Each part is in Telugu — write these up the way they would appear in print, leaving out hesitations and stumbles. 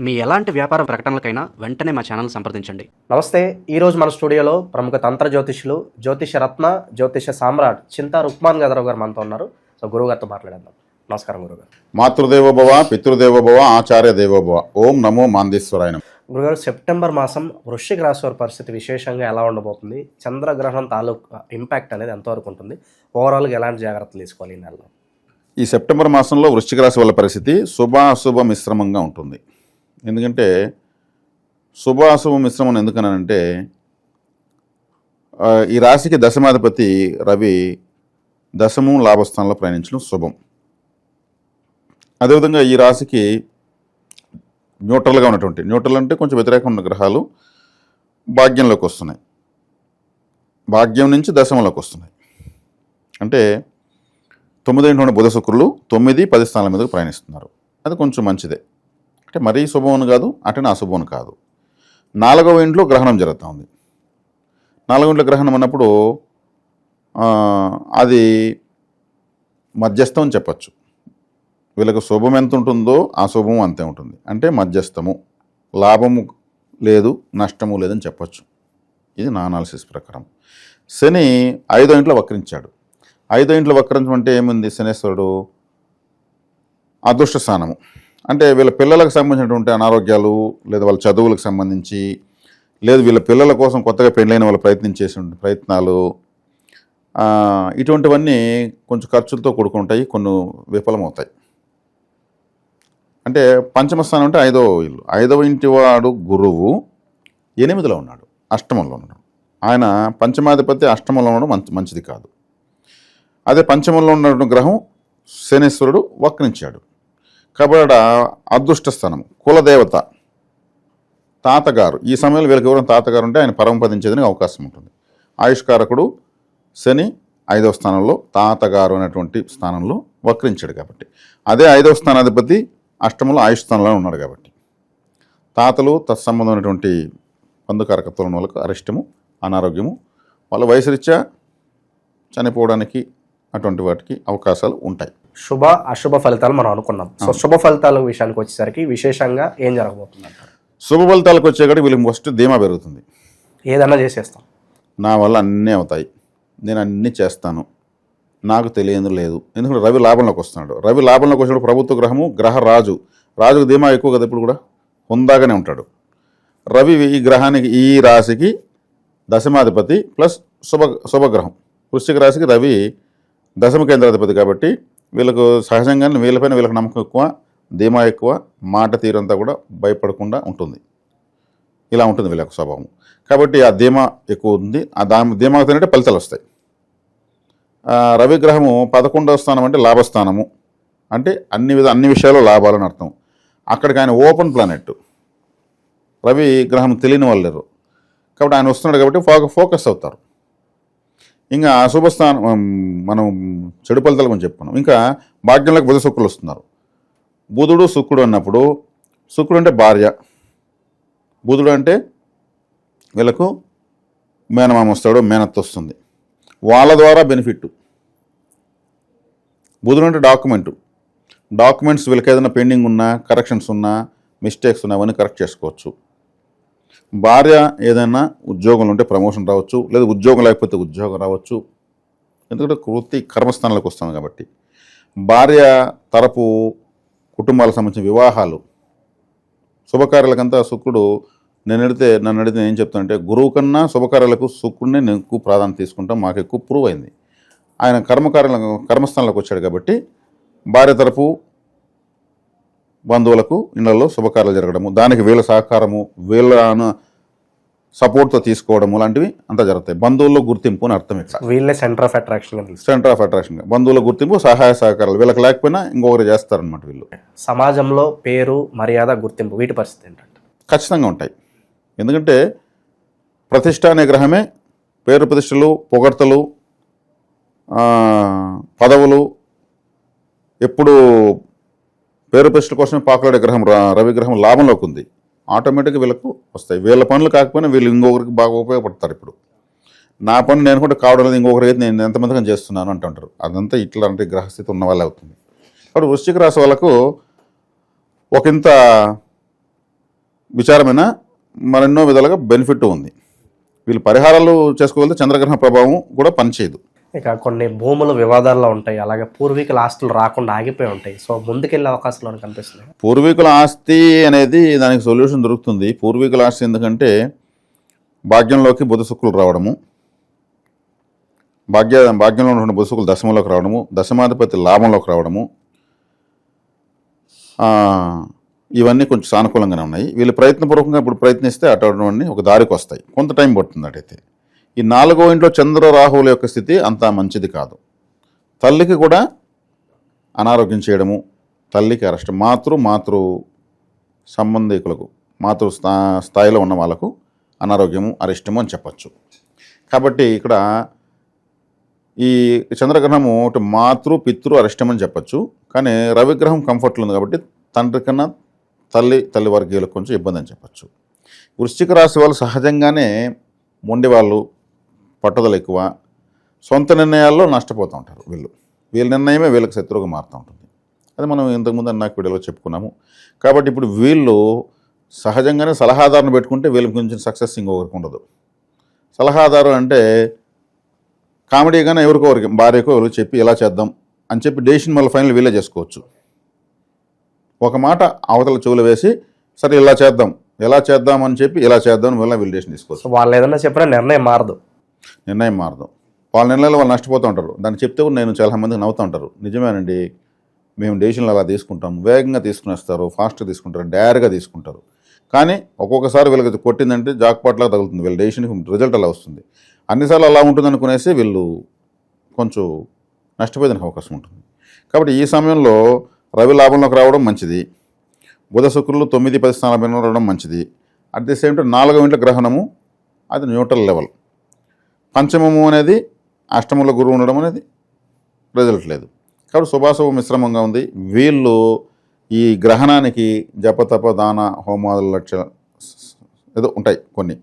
మీ ఎలాంటి వ్యాపార ప్రకటనలకైనా వెంటనే మా ఛానల్ సంప్రదించండి. నమస్తే. ఈరోజు మన స్టూడియోలో ప్రముఖ తంత్ర జ్యోతిష్యులు, జ్యోతిష రత్న, జ్యోతిష సామ్రాట్ చింతా రుక్మాన్ గదరావు గారు మనతో ఉన్నారు. సో గురువుగారితో మాట్లాడేద్దాం. నమస్కారం గురుగారు. మాతృదేవోభవ, పితృదేవోభవ, ఆచార్య దేవోభవ. ఓం నమో మాందేశ్వరాయ నమః. గురుగారు, సెప్టెంబర్ మాసం వృశ్చిక రాశి వారి పరిస్థితి విశేషంగా ఎలా ఉండబోతుంది? చంద్రగ్రహణం తాలూకు ఇంపాక్ట్ అనేది ఎంతవరకు ఉంటుంది? ఓవరాల్గా ఎలాంటి జాగ్రత్తలు తీసుకోవాలి ఈ నెలలో? ఈ సెప్టెంబర్ మాసంలో వృశ్చిక రాశి వాళ్ళ పరిస్థితి శుభాశుభ మిశ్రమంగా ఉంటుంది. ఎందుకంటే శుభాశుభ మిశ్రమం ఎందుకనంటే ఈ రాశికి దశమాధిపతి రవి దశము లాభస్థానంలో ప్రయాణించడం శుభం. అదేవిధంగా ఈ రాశికి న్యూట్రల్గా ఉన్నటువంటి, న్యూట్రల్ అంటే కొంచెం వ్యతిరేకంగా ఉన్న గ్రహాలు భాగ్యంలోకి వస్తున్నాయి, భాగ్యం నుంచి దశమంలోకి వస్తున్నాయి. అంటే 9 బుధ శుక్రులు 9-10 స్థానాల మీదకు ప్రయాణిస్తున్నారు. అది కొంచెం మంచిదే. అంటే మరీ శుభమని కాదు, అటనే అశుభం కాదు. 4వ ఇంట్లో గ్రహణం జరుగుతూ ఉంది. 4వ ఇంట్లో గ్రహణం అన్నప్పుడు అది మధ్యస్థం అని చెప్పచ్చు. వీళ్ళకు శుభం ఎంత ఉంటుందో అశుభం అంతే ఉంటుంది. అంటే మధ్యస్థము, లాభము లేదు నష్టము లేదని చెప్పచ్చు. ఇది నా అనాలిసిస్ ప్రకారం. శని 5వ ఇంట్లో వక్రించాడు. 5వ ఇంట్లో వక్రించడం అంటే ఏముంది? శనేశ్వరుడు అదృష్ట స్థానము. అంటే వీళ్ళ పిల్లలకు సంబంధించినటువంటి అనారోగ్యాలు, లేదా వాళ్ళ చదువులకు సంబంధించి, లేదు వీళ్ళ పిల్లల కోసం కొత్తగా పెళ్ళైన వాళ్ళు ప్రయత్నించేసిన ప్రయత్నాలు, ఇటువంటివన్నీ కొంచెం ఖర్చులతో కూడుకుంటాయి, కొన్ని విఫలమవుతాయి. అంటే పంచమ స్థానం అంటే 5వ ఇల్లు. 5వ ఇంటి వాడు గురువు 8లో ఉన్నాడు, అష్టమంలో ఉన్నాడు. ఆయన పంచమాధిపతి అష్టమంలో ఉండడం మంచిది కాదు. అదే పంచమంలో ఉన్నటువంటి గ్రహం శనేశ్వరుడు వక్రించాడు. కాబట్టి అదృష్ట స్థానం, కులదేవత, తాతగారు. ఈ సమయంలో వీళ్ళకి ఎవరైనా తాతగారు ఉంటే ఆయన పరమపదించేదానికి అవకాశం ఉంటుంది. ఆయుష్కారకుడు శని 5వ స్థానంలో, తాతగారు అనేటువంటి స్థానంలో వక్రించాడు. కాబట్టి అదే 5వ స్థానాధిపతి అష్టమంలో ఆయుష్ స్థానంలో ఉన్నాడు. కాబట్టి తాతలు తత్సంబంధమైనటువంటి బంధుకారకత్వం వాళ్ళకు అరిష్టము, అనారోగ్యము, వాళ్ళ వయసు రీత్యా చనిపోవడానికి అటువంటి వాటికి అవకాశాలు ఉంటాయి. శుభ అశుభ ఫలితాలు మనం అనుకున్నాం. సో శుభ ఫలితాల విషయానికి వచ్చేసరికి విశేషంగా ఏం జరగబోతుంది అంటారు? శుభ ఫలితాలకు వచ్చేకాడికి వీళ్ళకి ఫస్ట్ ధీమా పెరుగుతుంది. ఏదన్నా చేసేస్తాం, నా వల్ల అన్నీ అవుతాయి, నేను అన్నీ చేస్తాను, నాకు తెలియదు లేదు. ఎందుకంటే రవి లాభంలోకి వస్తున్నాడు. రవి లాభంలోకి వచ్చినప్పుడు ప్రభుత్వ గ్రహము, రాజుకు ధీమా ఎక్కువ కదా, ఇప్పుడు కూడా హుందాగానే ఉంటాడు. రవి ఈ గ్రహానికి, ఈ రాశికి దశమాధిపతి ప్లస్ శుభగ్రహం. వృశ్చిక రాశికి రవి దశమ కేంద్రాధిపతి. కాబట్టి వీళ్ళకు సహజంగానే వీళ్ళపైన వీళ్ళకి నమ్మకం ఎక్కువ, ధీమా ఎక్కువ, మాట తీరంతా కూడా భయపడకుండా ఉంటుంది. ఇలా ఉంటుంది వీళ్ళ స్వభావం. కాబట్టి ఆ ధీమా ఎక్కువ ఉంది. ఆ ధీమాకు తినంటే ఫలితాలు వస్తాయి. రవిగ్రహము 11వ స్థానం అంటే లాభస్థానము. అంటే అన్ని విషయాల్లో లాభాలని అర్థం. అక్కడికి ఆయన ఓపెన్ ప్లానెట్. రవి గ్రహం తెలియని వాళ్ళు లేరు. కాబట్టి ఆయన వస్తున్నాడు కాబట్టి ఫోకస్ అవుతారు. ఇంకా శుభస్థానం, మనం చెడు ఫలితాలు కొంచెం చెప్పుకున్నాం. ఇంకా భాగ్యంలోకి బుధ శుక్రులు వస్తున్నారు. బుధుడు శుక్రుడు అన్నప్పుడు, శుక్రుడు అంటే భార్య, బుధుడు అంటే వీళ్ళకు మేనమామ వస్తాడు, మేనత్త వస్తుంది, వాళ్ళ ద్వారా బెనిఫిట్. బుధుడు అంటే డాక్యుమెంట్స్ వీళ్ళకి ఏదైనా పెండింగ్ ఉన్నా, కరెక్షన్స్ ఉన్నా, మిస్టేక్స్ ఉన్నా అవన్నీ కరెక్ట్ చేసుకోవచ్చు. భార్య ఏదైనా ఉద్యోగంలో ఉంటే ప్రమోషన్ రావచ్చు, లేదా ఉద్యోగం లేకపోతే ఉద్యోగం రావచ్చు. ఎందుకంటే వృత్తి కర్మస్థానాలకు వస్తాను కాబట్టి. భార్య తరపు కుటుంబాలకు సంబంధించిన వివాహాలు, శుభకార్యాలకంతా శుక్రుడు నన్ను అడిగితే నేను చెప్తానంటే, గురువు కన్నా శుభకార్యాలకు శుక్రుడిని నేను ఎక్కువ ప్రాధాన్యత తీసుకుంటాం. మాకు ఎక్కువ ప్రూవ్ అయింది. ఆయన కర్మస్థానంలోకి వచ్చాడు కాబట్టి భార్య తరపు బంధువులకు ఇళ్లలో శుభకార్యాలు జరగడము, దానికి వీళ్ళ సహకారము, వీళ్ళ సపోర్ట్తో తీసుకోవడము లాంటివి అంతా జరుగుతాయి. బంధువుల్లో గుర్తింపు అని అర్థం. ఇక్కడ వీళ్ళే సెంటర్ ఆఫ్ అట్రాక్షన్. బంధువుల గుర్తింపు, సహాయ సహకారాలు వీళ్ళకి లేకపోయినా ఇంకొకరు చేస్తారనమాట. వీళ్ళు సమాజంలో పేరు, మర్యాద, గుర్తింపు వీటి పరిస్థితి ఏంటంటే ఖచ్చితంగా ఉంటాయి. ఎందుకంటే ప్రతిష్ట అనే గ్రహమే పేరు ప్రతిష్టలు, పొగడ్తలు, పదవులు, ఎప్పుడు పేరు ప్రతిష్టల కోసమే పాకులాడే గ్రహం రవిగ్రహం లాభంలోకి ఉంది. ఆటోమేటిక్గా వీళ్ళకు వస్తాయి. వీళ్ళ పనులు కాకపోయినా వీళ్ళు ఇంకొకరికి బాగా ఉపయోగపడతారు. ఇప్పుడు నా పని నేను కూడా కావడం లేదు, ఇంకొకరికి అయితే నేను ఎంతమందిగా చేస్తున్నాను అంటుంటారు. అదంతా ఇట్లాంటి గ్రహస్థితి ఉన్న వాళ్ళే అవుతుంది. కాబట్టి వృశ్చిక రాశి వాళ్ళకు ఒకంత విచారమైన మరెన్నో విధాలుగా బెనిఫిట్ ఉంది. వీళ్ళు పరిహారాలు చేసుకోగలిగితే చంద్రగ్రహణ ప్రభావం కూడా పనిచేయదు. ఇక కొన్ని భూములు వివాదాల్లో ఉంటాయి, అలాగే పూర్వీకుల ఆస్తులు రాకుండా ఆగిపోయి ఉంటాయి. సో ముందుకెళ్ళే అవకాశాలు కనిపిస్తున్నాయి. పూర్వీకుల ఆస్తి అనేది దానికి సొల్యూషన్ దొరుకుతుంది. పూర్వీకుల ఆస్తి ఎందుకంటే భాగ్యంలోకి బుధ శుక్రులు రావడము, భాగ్యంలో ఉన్న బుధ శుక్రులు దశమంలోకి రావడము, దశమాధిపతి లాభంలోకి రావడము, ఇవన్నీ కొంచెం సానుకూలంగానే ఉన్నాయి. వీళ్ళు ప్రయత్నపూర్వకంగా ఇప్పుడు ప్రయత్నిస్తే అటువంటి ఒక దారికి వస్తాయి. కొంత టైం పడుతుంది. అటైతే ఈ 4వ ఇంట్లో చంద్ర రాహువుల యొక్క స్థితి అంత మంచిది కాదు. తల్లికి కూడా అనారోగ్యం చేయడము, తల్లికి అరెస్ట్, మాతృ సంబంధికులకు మాతృ స్థాయిలో ఉన్న వాళ్ళకు అనారోగ్యము అరిష్టము అని చెప్పచ్చు. కాబట్టి ఇక్కడ ఈ చంద్రగ్రహము ఒకటి పితృ అరిష్టం అని చెప్పచ్చు. కానీ రవిగ్రహం కంఫర్ట్లో ఉంది కాబట్టి తండ్రి కన్నా తల్లి వర్గీయులకు కొంచెం ఇబ్బంది అని చెప్పచ్చు. వృశ్చిక రాశి వాళ్ళు సహజంగానే మొండి వాళ్ళు, పట్టుదల ఎక్కువ, సొంత నిర్ణయాల్లో నష్టపోతూ ఉంటారు. వీళ్ళ నిర్ణయమే వీళ్ళకి శత్రువుగా మారుతూ ఉంటుంది. అది మనం ఇంతకుముందు అన్నాక వీడియోలో చెప్పుకున్నాము. కాబట్టి ఇప్పుడు వీళ్ళు సహజంగానే సలహాదారుని పెట్టుకుంటే వీళ్ళకి కొంచెం సక్సెస్ ఇంకొకరికి ఉండదు. సలహాదారు అంటే కామెడీగానే ఎవరికొకరికి భార్యకో ఎవరికి చెప్పి ఇలా చేద్దాం అని చెప్పి డెసిషన్ మళ్ళీ ఫైనల్ వీళ్ళే చేసుకోవచ్చు. ఒక మాట అవతల చెవులు వేసి సరే ఇలా చేద్దాం, ఎలా చేద్దాం అని చెప్పి ఇలా చేద్దాం అని వీళ్ళు డెసిషన్ తీసుకోవచ్చు. వాళ్ళు ఏదైనా చెప్పినా నిర్ణయం మారదు. వాళ్ళ నిర్ణయాలు వాళ్ళు నష్టపోతూ ఉంటారు. దాన్ని చెప్తే కూడా నేను చాలా మందికి నవ్వుతూ ఉంటారు. నిజమేనండి, మేము డెసిషన్లు అలా తీసుకుంటాం, వేగంగా తీసుకునేస్తారు, ఫాస్ట్గా తీసుకుంటారు, డైరెక్ట్గా తీసుకుంటారు. కానీ ఒక్కొక్కసారి వీళ్ళకి కొట్టిందంటే జాక్పాట్లాగా తగులుతుంది. వీళ్ళ డెసిషన్కి రిజల్ట్ అలా వస్తుంది. అన్నిసార్లు అలా ఉంటుంది అనుకునేసి వీళ్ళు కొంచెం నష్టపోయేదానికి అవకాశం ఉంటుంది. కాబట్టి ఈ సమయంలో రవి లాభంలోకి రావడం మంచిది, బుధ శుక్రులు 9-10 స్థానాల రావడం మంచిది. అట్ ది సేమ్ టైం 4వ ఇంట్లో గ్రహణము అది న్యూట్రల్ లెవెల్. పంచమము అనేది అష్టమంలో గురువు ఉండడం అనేది రిజల్ట్ లేదు. కాబట్టి శుభాశుభ మిశ్రమంగా ఉంది. వీళ్ళు ఈ గ్రహణానికి జపతప దాన హోమాదుల లక్ష్య ఏదో ఉంటాయి కొన్ని.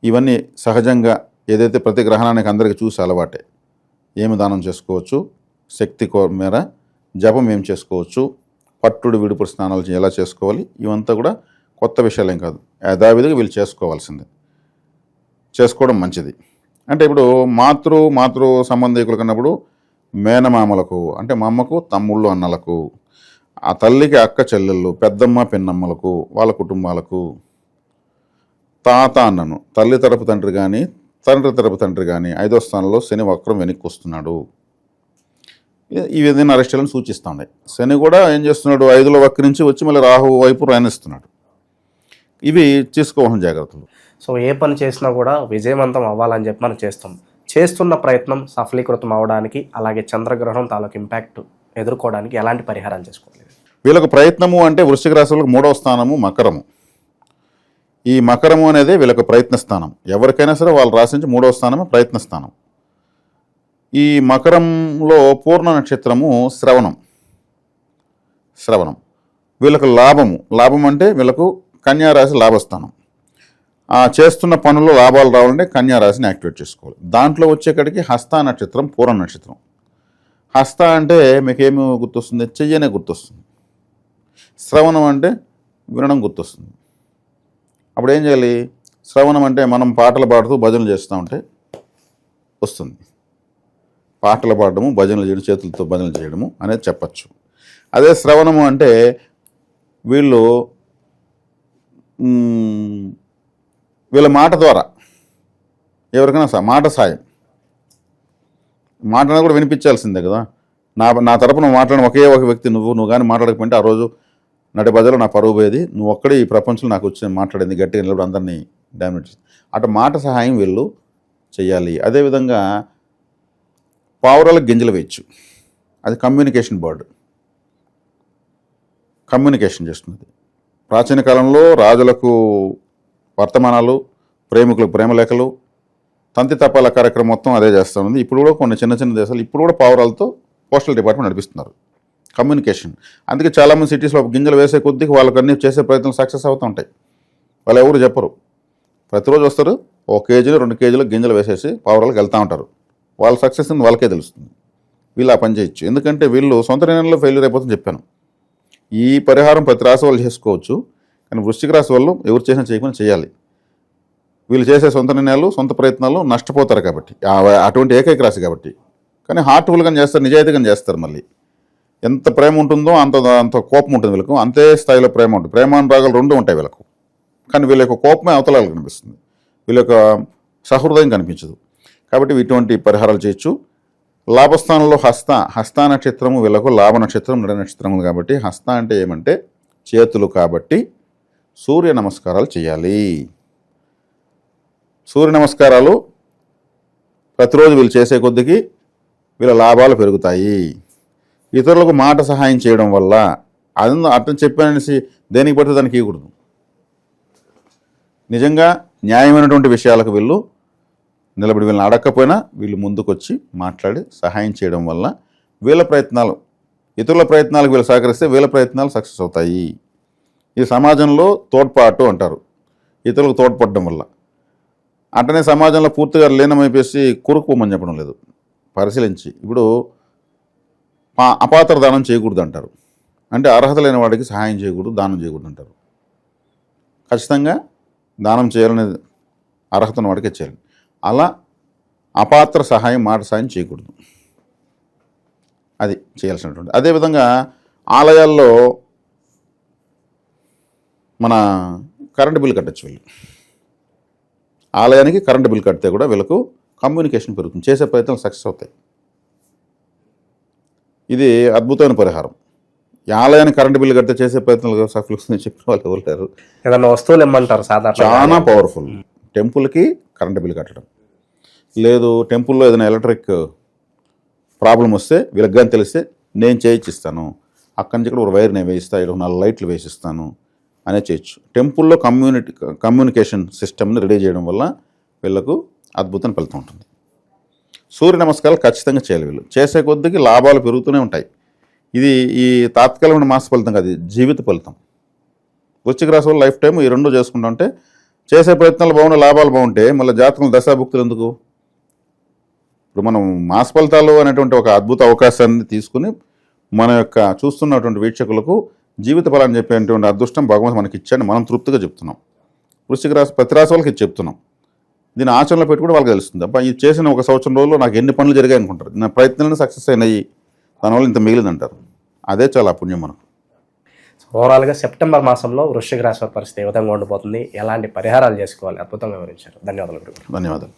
ఇవన్నీ సహజంగా ఏదైతే ప్రతి గ్రహణానికి అందరికీ చూసి అలవాటే. ఏమి దానం చేసుకోవచ్చు, శక్తి మేర జపం ఏం చేసుకోవచ్చు, పట్టుడు విడుపుడు స్నానాలు ఎలా చేసుకోవాలి, ఇవంతా కూడా కొత్త విషయాలు ఏం కాదు. యథావిధిగా వీళ్ళు చేసుకోవడం మంచిది. అంటే ఇప్పుడు మాతృ సంబంధికులు కన్నప్పుడు మేనమామలకు అంటే మా అమ్మకు తమ్ముళ్ళు అన్నలకు, ఆ తల్లికి అక్క చెల్లెళ్ళు, పెద్దమ్మ పిన్నమ్మలకు, వాళ్ళ కుటుంబాలకు, తాత అన్నను తల్లి తరపు తండ్రి కానీ తండ్రి తరపు తండ్రి కానీ 5వ స్థానంలో శని వక్రం వెనక్కి వస్తున్నాడు. ఈ విధంగా అరెస్టులను సూచిస్తుంది. శని కూడా ఏం చేస్తున్నాడు, 5లో వక్రించి వచ్చి మళ్ళీ రాహు వైపు ప్రయాణిస్తున్నాడు. ఇవి తీసుకోవాల్సిన జాగ్రత్తలు. సో ఏ పని చేసినా కూడా విజయవంతం అవ్వాలని చెప్పి మనం చేస్తున్న ప్రయత్నం సఫలీకృతం అవ్వడానికి, అలాగే చంద్రగ్రహణం తాలూకు ఇంపాక్ట్ ఎదుర్కోవడానికి ఎలాంటి పరిహారాలు చేసుకోవాలి? వీళ్ళకు ప్రయత్నము అంటే వృశ్చిక రాశి వాళ్ళకి 3వ స్థానము మకరము. ఈ మకరము అనేది వీళ్ళకు ప్రయత్న స్థానం. ఎవరికైనా సరే వాళ్ళు రాసించి 3వ స్థానము ప్రయత్న స్థానం. ఈ మకరంలో పూర్ణ నక్షత్రము శ్రవణం. వీళ్ళకు లాభం అంటే వీళ్ళకు కన్యారాశి లాభస్థానం. చేస్తున్న పనుల్లో లాభాలు రావాలంటే కన్యారాశిని యాక్టివేట్ చేసుకోవాలి. దాంట్లో వచ్చేక్కడికి హస్త నక్షత్రం పూర్ణ నక్షత్రం. హస్త అంటే మీకేమి గుర్తొస్తుంది, చెయ్యనే గుర్తొస్తుంది. శ్రవణం అంటే వినడం గుర్తొస్తుంది. అప్పుడు ఏం చేయాలి, శ్రవణం అంటే మనం పాటలు పాడుతూ భజనలు చేస్తూ ఉంటే వస్తుంది. పాటలు పాడడము, భజనలు చేయడం, చేతులతో భజనలు చేయడము అనేది చెప్పచ్చు. అదే శ్రవణము అంటే వీళ్ళ మాట ద్వారా ఎవరికైనా మాట సాయం, మాటను కూడా వినిపించాల్సిందే కదా. నా తరపున మాట్లాడిన ఒకే ఒక వ్యక్తి నువ్వు కానీ మాట్లాడకపోతే ఆ రోజు నటి బజలో నా పరువు పోయేది, నువ్వు ఒక్కడే ఈ ప్రపంచంలో నాకు వచ్చి మాట్లాడింది గట్టిగా నిలబడి అందరినీ డామినేట్ చేసి అటు మాట సహాయం వీళ్ళు చేయాలి. అదేవిధంగా పావురాలకు గింజలు వేయచ్చు. అది కమ్యూనికేషన్ బర్డ్, కమ్యూనికేషన్ చేస్తుంది. ప్రాచీన కాలంలో రాజులకు వర్తమానాలు, ప్రేమికులకు ప్రేమలేఖలు, తంతి తపాల కార్యక్రమం మొత్తం అదే చేస్తూ ఉంది. ఇప్పుడు కూడా కొన్ని చిన్న చిన్న దేశాలు ఇప్పుడు కూడా పావురాలతో పోస్టల్ డిపార్ట్మెంట్ నడిపిస్తున్నారు. కమ్యూనికేషన్. అందుకే చాలామంది సిటీస్లో గింజలు వేసే కొద్దికి వాళ్ళకి అన్నీ చేసే ప్రయత్నం సక్సెస్ అవుతూ ఉంటాయి. వాళ్ళు ఎవరు చెప్పరు. ప్రతిరోజు వస్తారు, 1 కేజీలు 2 కేజీలు గింజలు వేసేసి పావురాలకు వెళ్తూ ఉంటారు. వాళ్ళ సక్సెస్ వాళ్ళకే తెలుస్తుంది. వీళ్ళు ఆ పని చేయొచ్చు. ఎందుకంటే వీళ్ళు సొంత నిర్ణయంలో ఫెయిల్యూర్ అయిపోతుందని చెప్పాను. ఈ పరిహారం ప్రతి రాశి వాళ్ళు చేసుకోవచ్చు. కానీ వృశ్చిక రాశి వాళ్ళు ఎవరు చేసినా చేయకుండా చేయాలి. వీళ్ళు చేసే సొంత నిర్ణయాలు సొంత ప్రయత్నాలు నష్టపోతారు కాబట్టి, అటువంటి ఏకైక రాశి కాబట్టి. కానీ హార్ట్ఫుల్గా చేస్తారు, నిజాయితీగా చేస్తారు. మళ్ళీ ఎంత ప్రేమ ఉంటుందో అంత కోపం ఉంటుంది వీళ్ళకు, అంతే స్థాయిలో ప్రేమ ఉంటుంది. ప్రేమానురాగాలు రెండు ఉంటాయి వీళ్ళకు. కానీ వీళ్ళ యొక్క కోపమే అవతలాలు కనిపిస్తుంది, వీళ్ళ యొక్క సహృదయం కనిపించదు. కాబట్టి ఇటువంటి పరిహారాలు చేయొచ్చు. లాభస్థానంలో హస్త నక్షత్రము వీళ్ళకు లాభ నక్షత్రం, నడ నక్షత్రములు కాబట్టి హస్త అంటే ఏమంటే చేతులు కాబట్టి సూర్య నమస్కారాలు చేయాలి. సూర్య నమస్కారాలు ప్రతిరోజు వీళ్ళు చేసే కొద్దికి వీళ్ళ లాభాలు పెరుగుతాయి. ఇతరులకు మాట సహాయం చేయడం వల్ల అర్థం చెప్పాననేసి దేనికి పడితే దానికి ఇవ్వకూడదు. నిజంగా న్యాయమైనటువంటి విషయాలకు వీళ్ళు నిలబడి వీళ్ళని అడగకపోయినా వీళ్ళు ముందుకొచ్చి మాట్లాడి సహాయం చేయడం వల్ల వీళ్ళ ప్రయత్నాలు, ఇతరుల ప్రయత్నాలకు వీళ్ళు సహకరిస్తే వీళ్ళ ప్రయత్నాలు సక్సెస్ అవుతాయి. ఈ సమాజంలో తోడ్పాటు అంటారు, ఇతరులకు తోడ్పడడం వల్ల. అట్టనే సమాజంలో పూర్తిగా లీనమైపోయి కురుకుపోమని చెప్పడం లేదు. పరిశీలించి ఇప్పుడు అపాత్ర దానం చేయకూడదు అంటారు, అంటే అర్హత లేని వాడికి సహాయం చేయకూడదు, దానం చేయకూడదు అంటారు. ఖచ్చితంగా దానం చేయాలనే అర్హత ఉన్న వాడికే చేయాలి. అలా అపాత్ర సహాయం, మాట సహాయం చేయకూడదు, అది చేయాల్సినటువంటి. అదేవిధంగా ఆలయాల్లో మన కరెంటు బిల్ కట్టచ్చు. వీళ్ళు ఆలయానికి కరెంటు బిల్ కడితే కూడా వీళ్ళకు కమ్యూనికేషన్ పెరుగుతుంది, చేసే ప్రయత్నాలు సక్సెస్ అవుతాయి. ఇది అద్భుతమైన పరిహారం. ఈ ఆలయానికి కరెంటు బిల్లు కడితే చేసే ప్రయత్నాలు సక్సెస్ చెప్పిన వాళ్ళు ఎవరు లేరు. ఏదన్నా వస్తువులు ఇమ్మంటారు సాధారణ. చాలా పవర్ఫుల్. టెంపుల్కి కరెంటు బిల్లు కట్టడం లేదు, టెంపుల్లో ఏదైనా ఎలక్ట్రిక్ ప్రాబ్లం వస్తే వీళ్ళకి కానీ తెలిస్తే నేను చేయించిస్తాను, అక్కడి నుంచి కూడా ఒక వైర్ నేను వేయిస్తా, 4 లైట్లు వేసిస్తాను అనే చేయొచ్చు. టెంపుల్లో కమ్యూనికేషన్ సిస్టమ్ని రెడీ చేయడం వల్ల వీళ్ళకు అద్భుతమైన ఫలితం ఉంటుంది. సూర్య నమస్కారాలు ఖచ్చితంగా చేయాలి. వీళ్ళు చేసే కొద్దికి లాభాలు పెరుగుతూనే ఉంటాయి. ఇది ఈ తాత్కాలికమైన మాస ఫలితం కాదు, జీవిత ఫలితం. వృశ్చిక రాశి వాళ్ళు లైఫ్ టైం ఈ రెండు చేసుకుంటూ ఉంటే చేసే ప్రయత్నాలు బాగుండే, లాభాలు బాగుంటే మళ్ళీ జాతకం దశాభుక్తులు ఎందుకు? ఇప్పుడు మనం మాస ఫలితాలు అనేటువంటి ఒక అద్భుత అవకాశాన్ని తీసుకుని మన యొక్క చూస్తున్నటువంటి వీక్షకులకు జీవిత ఫలాన్ని చెప్పేటువంటి అదృష్టం భగవంతుడు మనకి ఇచ్చాడని మనం తృప్తిగా చెప్తున్నాం. వృశ్చిక రాశి ప్రతి రాశి వాళ్ళకి ఇది చెప్తున్నాం. దీన్ని ఆచరణలో పెట్టుకుంటే వాళ్ళకి తెలుస్తుంది. అబ్బా ఇది చేసిన 1 సంవత్సరం రోజుల్లో నాకు ఎన్ని పనులు జరిగాయి అనుకుంటారు. నా ప్రయత్నాలను సక్సెస్ అయినాయి, దానివల్ల ఇంత మిగిలిందంటారు. అదే చాలా పుణ్యం మనకు. ఓవరాల్గా సెప్టెంబర్ మాసంలో వృశ్చిక రాశి వారి పరిస్థితి ఏ విధంగా ఉండిపోతుంది, ఎలాంటి పరిహారాలు చేసుకోవాలి, అద్భుతంగా వివరించారు. ధన్యవాదాలు. ధన్యవాదాలు.